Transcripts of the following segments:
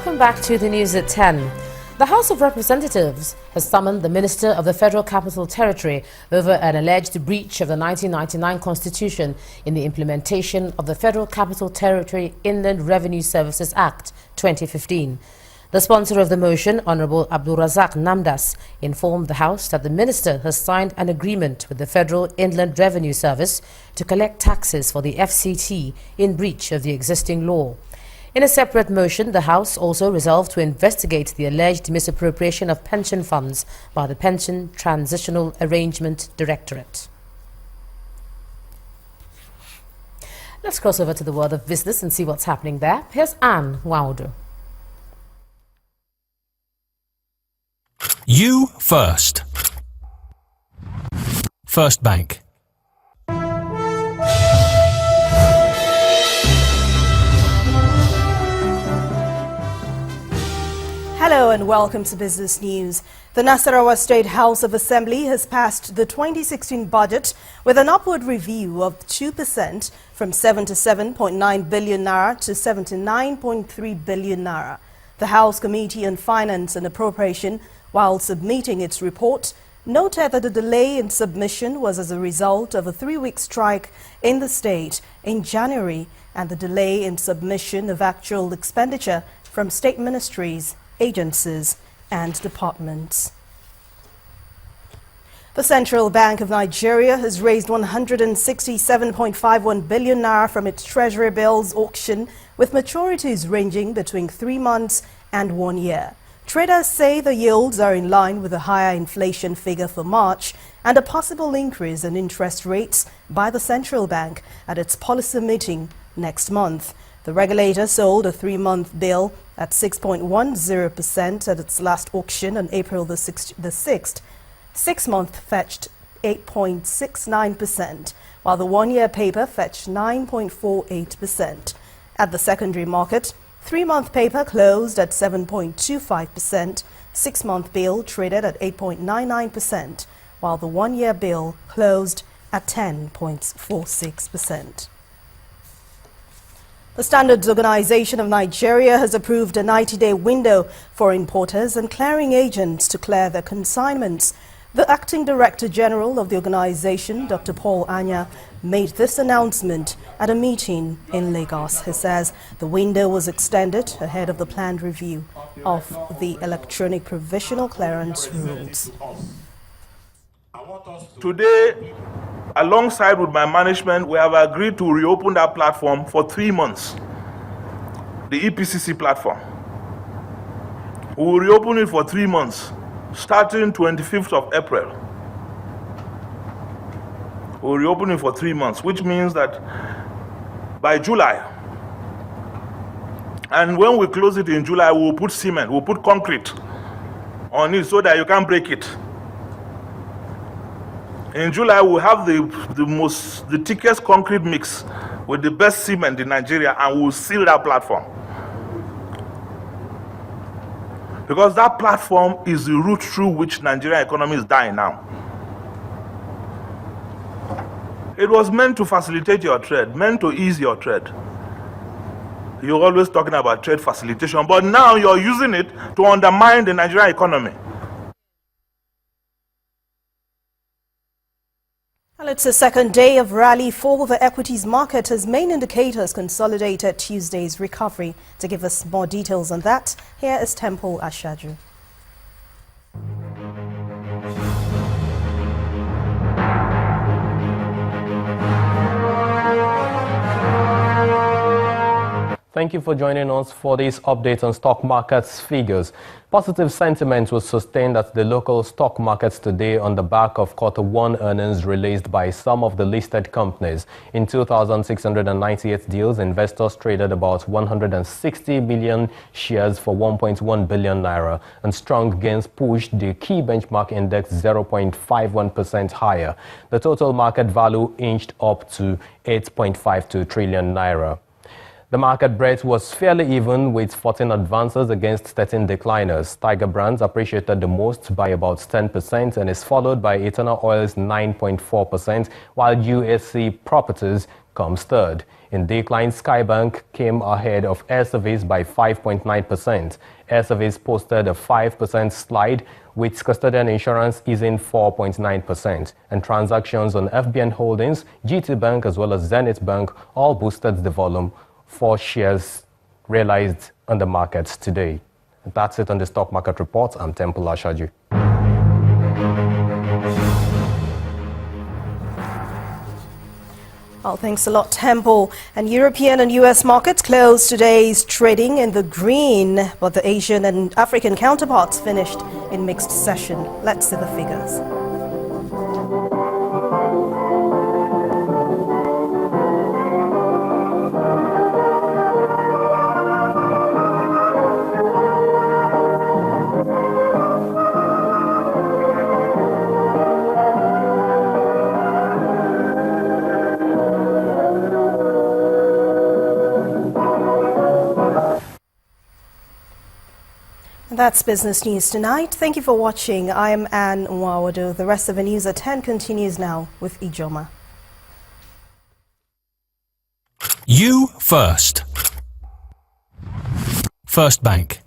Welcome back to the news at 10. The House of Representatives has summoned the Minister of the Federal Capital Territory over an alleged breach of the 1999 Constitution in the implementation of the Federal Capital Territory Inland Revenue Services Act 2015. The sponsor of the motion, Honorable Abdulrazak Namdas, informed the House that the Minister has signed an agreement with the Federal Inland Revenue Service to collect taxes for the FCT in breach of the existing law. In a separate motion, the House also resolved to investigate the alleged misappropriation of pension funds by the Pension Transitional Arrangement Directorate. Let's cross over to the world of business and see what's happening there. Here's Anne Waudu. You first. First Bank. Hello and welcome to Business News. The Nasarawa State House of Assembly has passed the 2016 budget with an upward review of 2% from 77.9 billion naira to 79.3 billion naira. The House Committee on Finance and Appropriation, while submitting its report, noted that the delay in submission was as a result of a 3-week strike in the state in January and the delay in submission of actual expenditure from state ministries, agencies and departments. The Central Bank of Nigeria has raised 167.51 billion naira from its treasury bills auction, with maturities ranging between 3 months and 1 year. Traders say the yields are in line with the higher inflation figure for March and a possible increase in interest rates by the central bank at its policy meeting next month. The regulator sold a 3-month bill at 6.10% at its last auction on April the 6th. 6-month fetched 8.69%, while the 1-year paper fetched 9.48%. At the secondary market, 3-month paper closed at 7.25%, 6-month bill traded at 8.99%, while the 1-year bill closed at 10.46%. The Standards Organization of Nigeria has approved a 90-day window for importers and clearing agents to clear their consignments. The Acting Director General of the organization, Dr. Paul Anya, made this announcement at a meeting in Lagos. He says the window was extended ahead of the planned review of the electronic provisional clearance rules. Today, alongside with my management, we have agreed to reopen that platform for 3 months, the EPCC platform. We will reopen it for 3 months, starting 25th of April. We will reopen it for 3 months, which means that by July, and when we close it in July, we will put cement, we will put concrete on it so that you can't break it. In July, we'll have the thickest concrete mix with the best cement in Nigeria, and we'll seal that platform. Because that platform is the route through which Nigerian economy is dying now. It was meant to facilitate your trade, meant to ease your trade. You're always talking about trade facilitation, but now you're using it to undermine the Nigerian economy. Well, it's the second day of rally for the equities market as main indicators consolidated Tuesday's recovery. To give us more details on that, here is Temple Ashaju. Thank you for joining us for this update on stock markets figures. Positive sentiment was sustained at the local stock markets today on the back of Q1 earnings released by some of the listed companies. In 2,698 deals, investors traded about 160 million shares for 1.1 billion naira, and strong gains pushed the key benchmark index 0.51% higher. The total market value inched up to 8.52 trillion naira. The market breadth was fairly even, with 14 advances against 13 decliners. Tiger Brands appreciated the most by about 10% and is followed by Eternal Oil's 9.4%, while USC Properties comes third. In decline, Skybank came ahead of Air Service by 5.9%. Air Service posted a 5% slide, with custodian insurance easing 4.9%. And transactions on FBN Holdings, GT Bank as well as Zenith Bank all boosted the volume for shares realized on the markets today. That's it on the stock market report. I'm Temple Ashaju. Well, thanks a lot, Temple. And European and U.S. markets closed today's trading in the green, but the Asian and African counterparts finished in mixed session. Let's see the figures. That's Business News Tonight. Thank you for watching. I'm Anne Nwawado. The rest of the news at 10 continues now with Ijoma. You first. First Bank.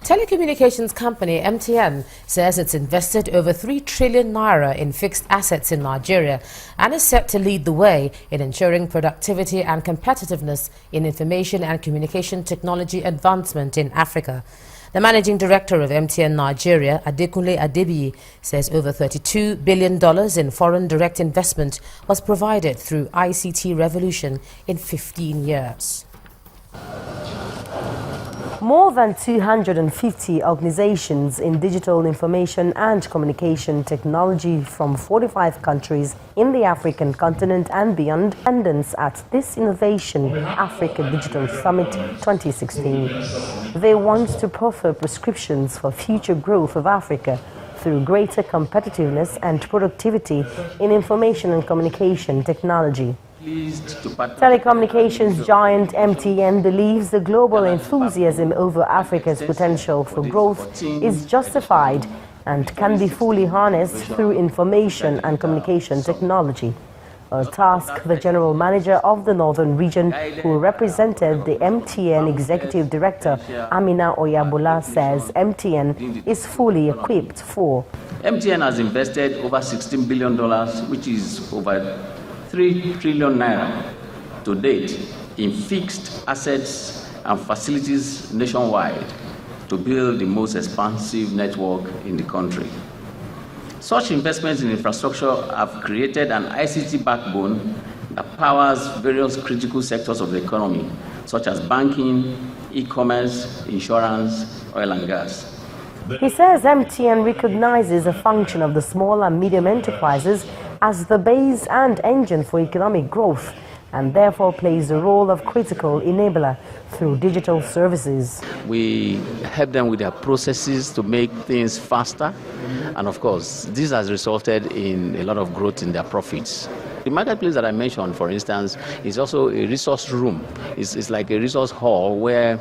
Telecommunications company MTN says it's invested over 3 trillion naira in fixed assets in Nigeria and is set to lead the way in ensuring productivity and competitiveness in information and communication technology advancement in Africa. The managing director of MTN Nigeria, Adekunle Adebiyi, says over $32 billion in foreign direct investment was provided through ICT revolution in 15 years. More than 250 organizations in digital information and communication technology from 45 countries in the African continent and beyond attendance at this Innovation Africa Digital Summit 2016. They want to proffer prescriptions for future growth of Africa through greater competitiveness and productivity in information and communication technology. Telecommunications giant MTN believes the global enthusiasm over Africa's potential for growth is justified and can be fully harnessed through information and communication technology. A task the general manager of the northern region, who represented the MTN executive director Amina Oyabola, says MTN is fully equipped for. MTN has invested over $16 billion, which is over 3 trillion naira to date in fixed assets and facilities nationwide to build the most expansive network in the country. Such investments in infrastructure have created an ICT backbone that powers various critical sectors of the economy, such as banking, e-commerce, insurance, oil and gas. He says MTN recognizes a function of the small and medium enterprises as the base and engine for economic growth, and therefore plays the role of critical enabler through digital services. We help them with their processes to make things faster, and of course, this has resulted in a lot of growth in their profits. The marketplace that I mentioned, for instance, is also a resource room. It's like a resource hall where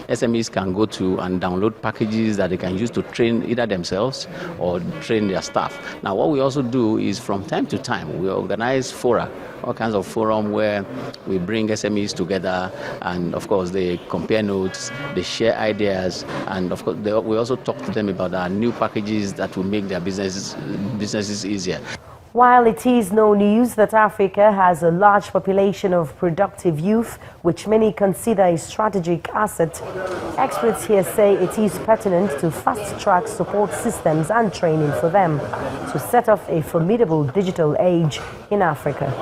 SMEs can go to and download packages that they can use to train either themselves or train their staff. Now, what we also do is from time to time, we organize fora, all kinds of forum where we bring SMEs together, and of course, they compare notes, they share ideas, and of course, we also talk to them about our new packages that will make their businesses easier. While it is no news that Africa has a large population of productive youth, which many consider a strategic asset, experts here say it is pertinent to fast-track support systems and training for them to set off a formidable digital age in Africa.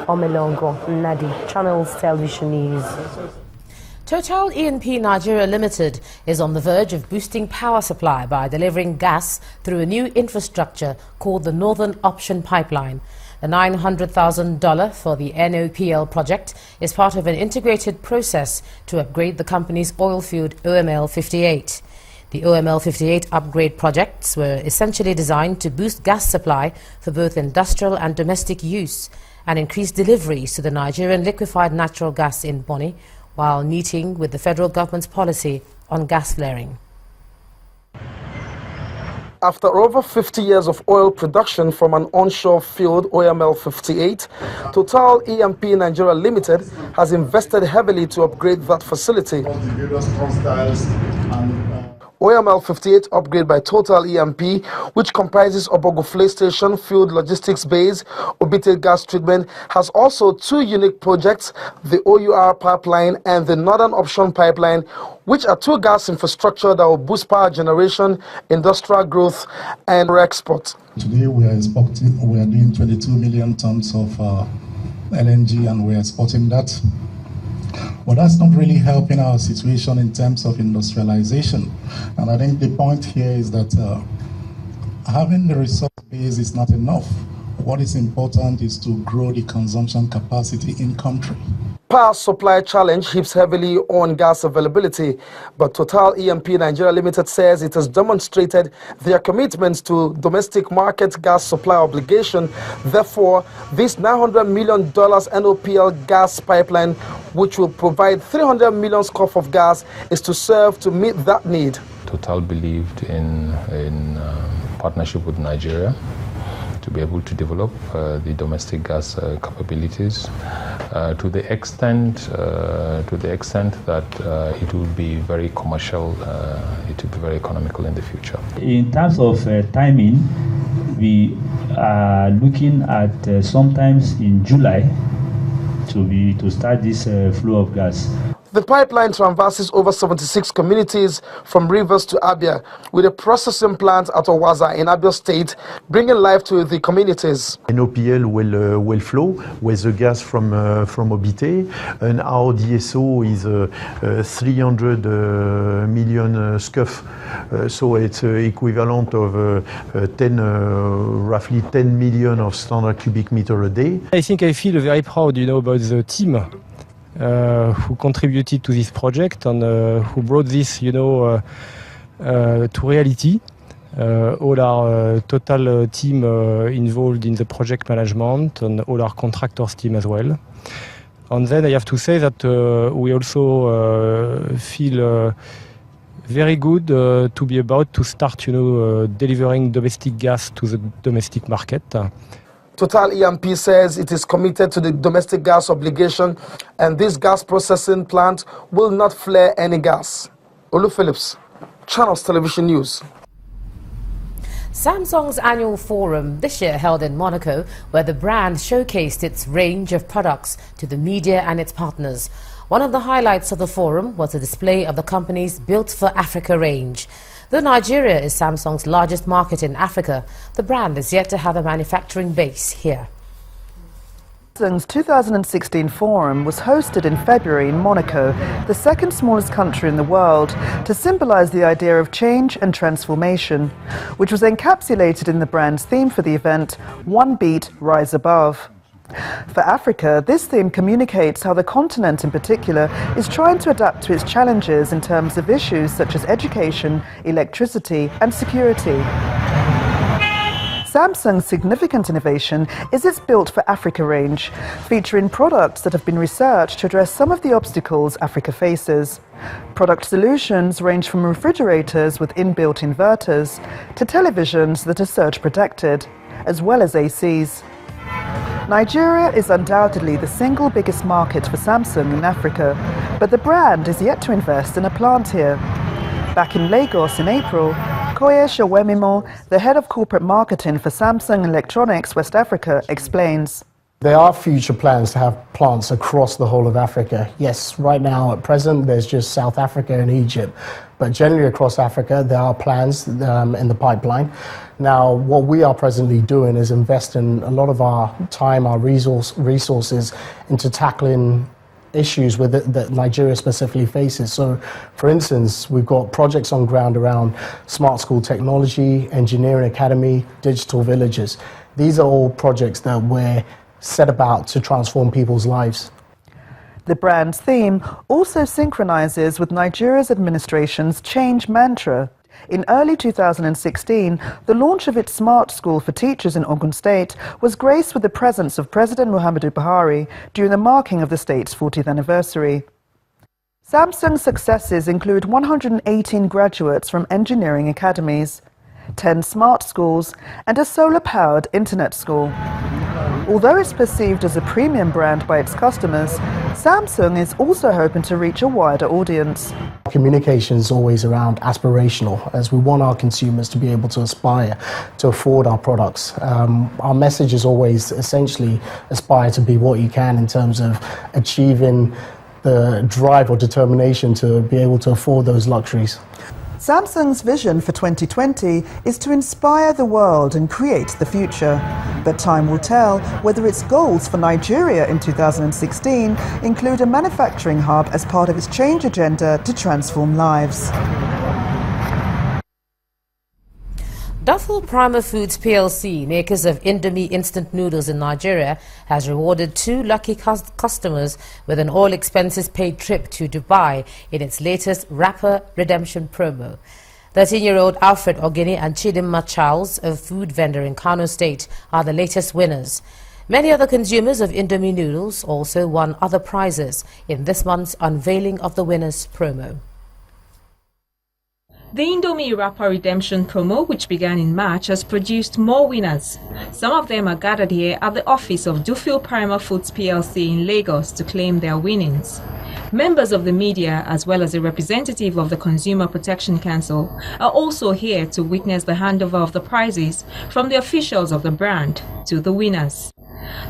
Omelongo Nadi, Channels Television News. Total E&P Nigeria Limited is on the verge of boosting power supply by delivering gas through a new infrastructure called the Northern Option Pipeline. The $900,000 for the NOPL project is part of an integrated process to upgrade the company's oil field OML 58. The OML 58 upgrade projects were essentially designed to boost gas supply for both industrial and domestic use and increase deliveries to the Nigerian liquefied natural gas in Bonny, while meeting with the federal government's policy on gas flaring. After over 50 years of oil production from an onshore field, OML 58, Total E&P Nigeria Limited has invested heavily to upgrade that facility. OML 58 upgrade by Total E&P, which comprises Obogufle Station, Field Logistics Base, Obite Gas Treatment, has also two unique projects, the OUR Pipeline and the Northern Option Pipeline, which are two gas infrastructure that will boost power generation, industrial growth, and export. Today we are doing 22 million tons of LNG and we are exporting that. But that's not really helping our situation in terms of industrialization. And I think the point here is that having the resource base is not enough. What is important is to grow the consumption capacity in country. Power supply challenge heaps heavily on gas availability, but Total E&P Nigeria Limited says it has demonstrated their commitment to domestic market gas supply obligation. Therefore, this $900 million NOPL gas pipeline, which will provide 300 million scoop of gas, is to serve to meet that need. Total believed in partnership with Nigeria to be able to develop the domestic gas capabilities to the extent that it will be very commercial, it will be very economical in the future. In terms of timing, we are looking at sometimes in July to start this flow of gas. The pipeline traverses over 76 communities from Rivers to Abia, with a processing plant at Owaza in Abia State, bringing life to the communities. NOPL will flow with the gas from Obite, and our DSO is 300 million scf. So it's equivalent of roughly 10 million of standard cubic meter a day. I think I feel very proud, about the team who contributed to this project and who brought this, to reality. All our total team involved in the project management and all our contractors team as well. And then I have to say that we also feel very good to be about to start, delivering domestic gas to the domestic market. Total E&P says it is committed to the domestic gas obligation, and this gas processing plant will not flare any gas. Olu Phillips, Channels Television News. Samsung's annual forum this year held in Monaco, where the brand showcased its range of products to the media and its partners. One of the highlights of the forum was a display of the company's Built for Africa range. Though Nigeria is Samsung's largest market in Africa, the brand is yet to have a manufacturing base here. Samsung's 2016 forum was hosted in February in Monaco, the second smallest country in the world, to symbolize the idea of change and transformation, which was encapsulated in the brand's theme for the event, One Beat, Rise Above. For Africa, this theme communicates how the continent in particular is trying to adapt to its challenges in terms of issues such as education, electricity, and security. Samsung's significant innovation is its Built for Africa range, featuring products that have been researched to address some of the obstacles Africa faces. Product solutions range from refrigerators with inbuilt inverters to televisions that are surge protected, as well as ACs. Nigeria is undoubtedly the single biggest market for Samsung in Africa, but the brand is yet to invest in a plant here. Back in Lagos in April, Koye Showemimo, the head of corporate marketing for Samsung Electronics West Africa, explains. There are future plans to have plants across the whole of Africa. Yes, right now at present there's just South Africa and Egypt, but generally across Africa there are plans in the pipeline. Now what we are presently doing is investing a lot of our time, our resources into tackling issues that Nigeria specifically faces. So for instance, we've got projects on ground around smart school technology, engineering academy, digital villages. These are all projects that we're set about to transform people's lives. The brand's theme also synchronizes with Nigeria's administration's change mantra. In early 2016, the launch of its smart school for teachers in Ogun State was graced with the presence of President Muhammadu Buhari during the marking of the state's 40th anniversary. Samsung's successes include 118 graduates from engineering academies. 10 smart schools, and a solar-powered internet school. Although it's perceived as a premium brand by its customers, Samsung is also hoping to reach a wider audience. Communication is always around aspirational, as we want our consumers to be able to aspire to afford our products. Our message is always essentially aspire to be what you can in terms of achieving the drive or determination to be able to afford those luxuries. Samsung's vision for 2020 is to inspire the world and create the future. But time will tell whether its goals for Nigeria in 2016 include a manufacturing hub as part of its change agenda to transform lives. Duffel Prima Foods PLC, makers of Indomie instant noodles in Nigeria, has rewarded 2 lucky customers with an all-expenses-paid trip to Dubai in its latest Rapper Redemption promo. 13-year-old Alfred Ogini and Chidimma Charles, a food vendor in Kano State, are the latest winners. Many other consumers of Indomie noodles also won other prizes in this month's unveiling of the winners promo. The Indomie Rapper Redemption promo, which began in March, has produced more winners. Some of them are gathered here at the office of Duffel Prima Foods PLC in Lagos to claim their winnings. Members of the media, as well as a representative of the Consumer Protection Council, are also here to witness the handover of the prizes from the officials of the brand to the winners.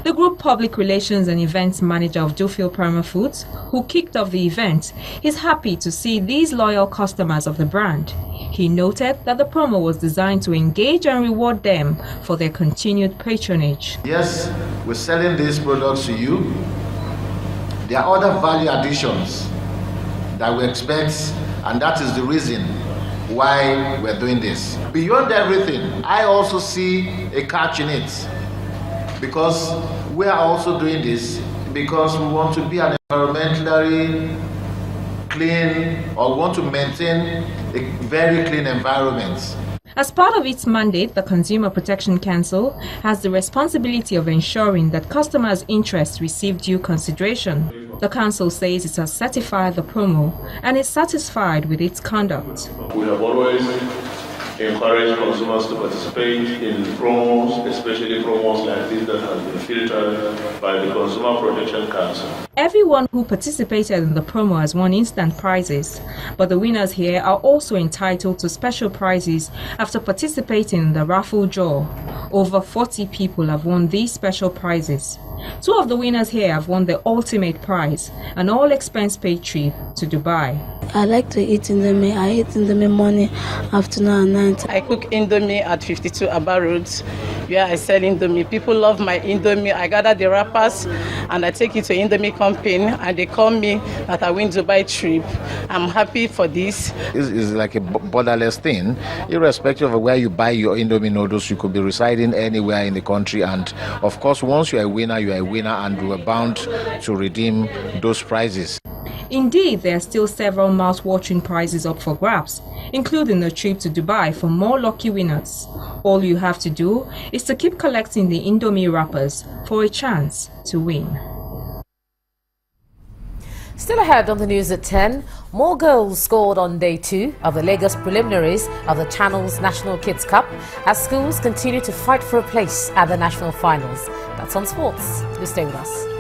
The Group Public Relations and Events Manager of Duffel Prima Foods, who kicked off the event, is happy to see these loyal customers of the brand. He noted that the promo was designed to engage and reward them for their continued patronage. Yes, we're selling these products to you. There are other value additions that we expect, and that is the reason why we're doing this. Beyond everything, I also see a catch in it. Because we are also doing this because we want to be an environmentally clean, or want to maintain a very clean environment. As part of its mandate, the Consumer Protection Council has the responsibility of ensuring that customers' interests receive due consideration. The council says it has certified the promo and is satisfied with its conduct. We have always encourage consumers to participate in promos, especially promos like this that have been filtered by the Consumer Protection Council. Everyone who participated in the promo has won instant prizes, but the winners here are also entitled to special prizes after participating in the raffle draw. Over 40 people have won these special prizes. 2 of the winners here have won the ultimate prize, an all-expense-paid trip to Dubai. I like to eat Indomie. I eat Indomie morning, afternoon and night. I cook Indomie at 52 Abba Road, where I sell Indomie. People love my Indomie. I gather the wrappers and I take it to Indomie company and they call me that I win Dubai trip. I'm happy for this. It's like a borderless thing. Irrespective of where you buy your Indomie noodles, you could be residing anywhere in the country. And of course, once you're a winner, and you are bound to redeem those prizes. Indeed, there are still several mouth-watering prizes up for grabs, including a trip to Dubai for more lucky winners. All you have to do is to keep collecting the Indomie wrappers for a chance to win. Still ahead on the news at 10, more goals scored on day 2 of the Lagos preliminaries of the Channel's National Kids Cup as schools continue to fight for a place at the national finals. That's on sports. Do stay with us.